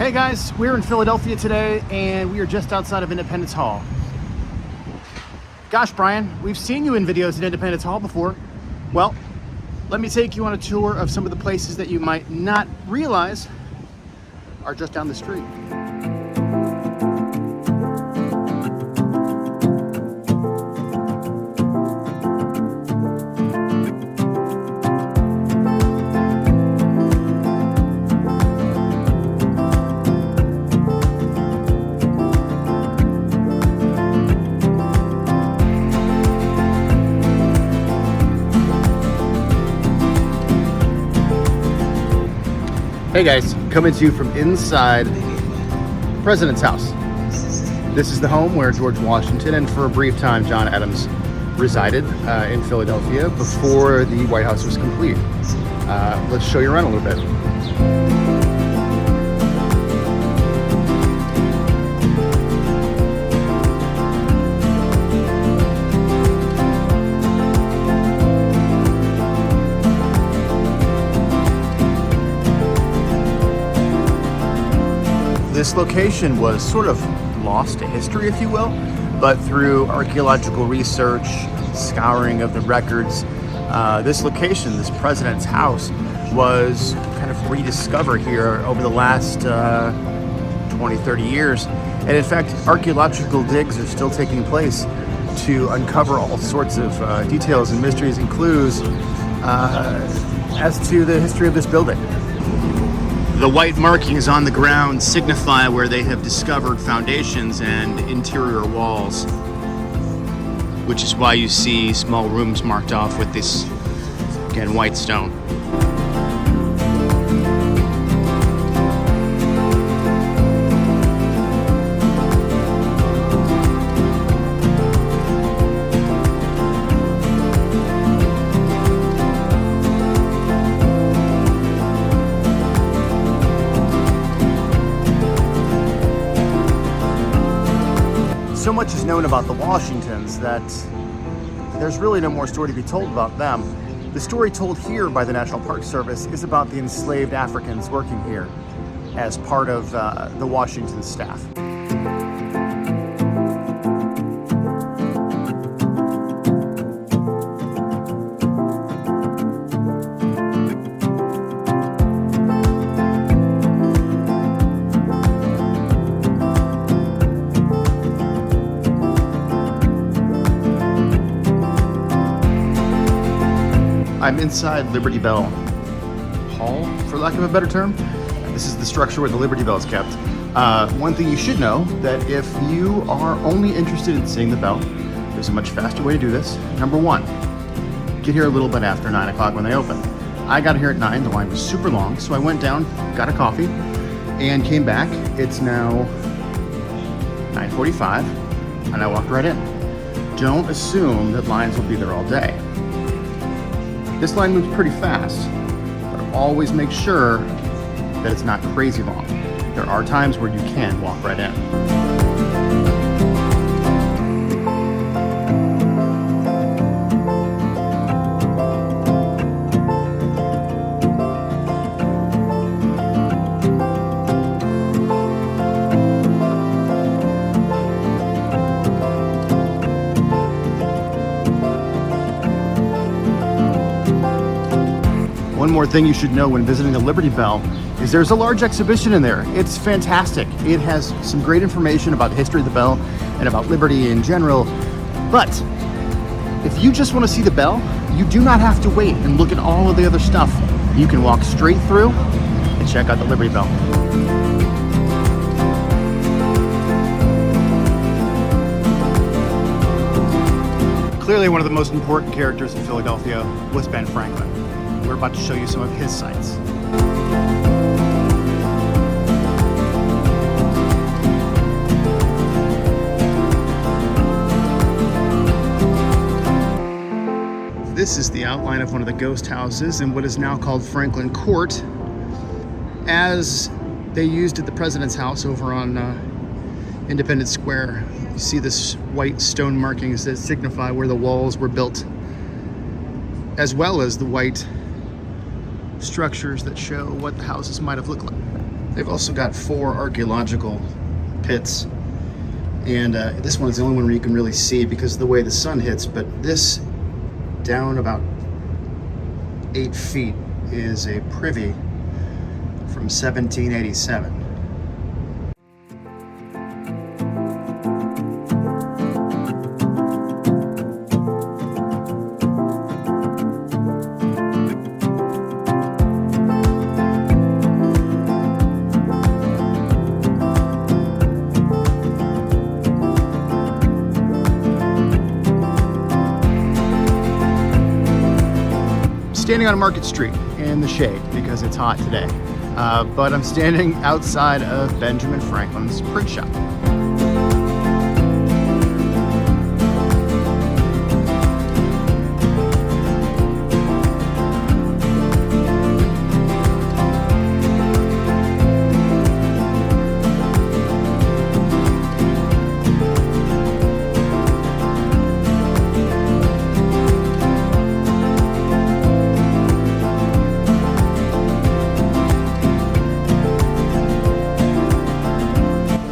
Hey guys, we're in Philadelphia today and we are just outside of Independence Hall. Gosh, Brian, we've seen you in videos at Independence Hall before. Well, let me take you on a tour of some of the places that you might not realize are just down the street. Hey guys, coming to you from inside the President's house. This is the home where George Washington and for a brief time John Adams resided in Philadelphia before the White House was complete. Let's show you around a little bit. This location was sort of lost to history, if you will, but through archaeological research, scouring of the records, this location, this president's house, was kind of rediscovered here over the last 20, 30 years. And in fact, archaeological digs are still taking place to uncover all sorts of details and mysteries and clues as to the history of this building. The white markings on the ground signify where they have discovered foundations and interior walls, which is why you see small rooms marked off with this, again, white stone. So much is known about the Washingtons that there's really no more story to be told about them. The story told here by the National Park Service is about the enslaved Africans working here as part of the Washington staff. I'm inside Liberty Bell Hall, for lack of a better term. This is the structure where the Liberty Bell is kept. One thing you should know, that if you are only interested in seeing the bell, there's a much faster way to do this. Number one, get here a little bit after 9 o'clock when they open. I got here at 9, the line was super long, so I went down, got a coffee, and came back. It's now 9:45, and I walked right in. Don't assume that lines will be there all day. This line moves pretty fast, but always make sure that it's not crazy long. There are times where you can walk right in. One more thing you should know when visiting the Liberty Bell is there's a large exhibition in there. It's fantastic. It has some great information about the history of the bell and about Liberty in general. But if you just want to see the bell, you do not have to wait and look at all of the other stuff. You can walk straight through and check out the Liberty Bell. Clearly one of the most important characters in Philadelphia was Ben Franklin. We're about to show you some of his sights. This is the outline of one of the ghost houses in what is now called Franklin Court, as they used at the President's house over on Independence Square. You see this white stone markings that signify where the walls were built, as well as the white structures that show what the houses might have looked like. They've also got 4 archaeological pits, and this one is the only one where you can really see because of the way the sun hits, but this down about 8 feet is a privy from 1787. Standing on Market Street in the shade because it's hot today, but I'm standing outside of Benjamin Franklin's print shop.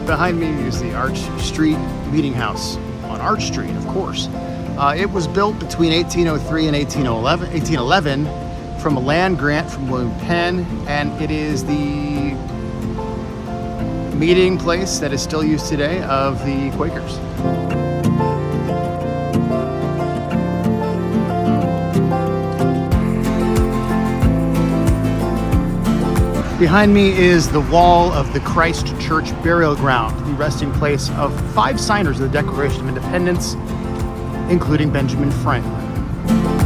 Behind me is the Arch Street Meeting House on Arch Street, of course. It was built between 1803 and 1811 from a land grant from William Penn, and it is the meeting place that is still used today of the Quakers. Behind me is the wall of the Christ Church burial ground, the resting place of 5 signers of the Declaration of Independence, including Benjamin Franklin.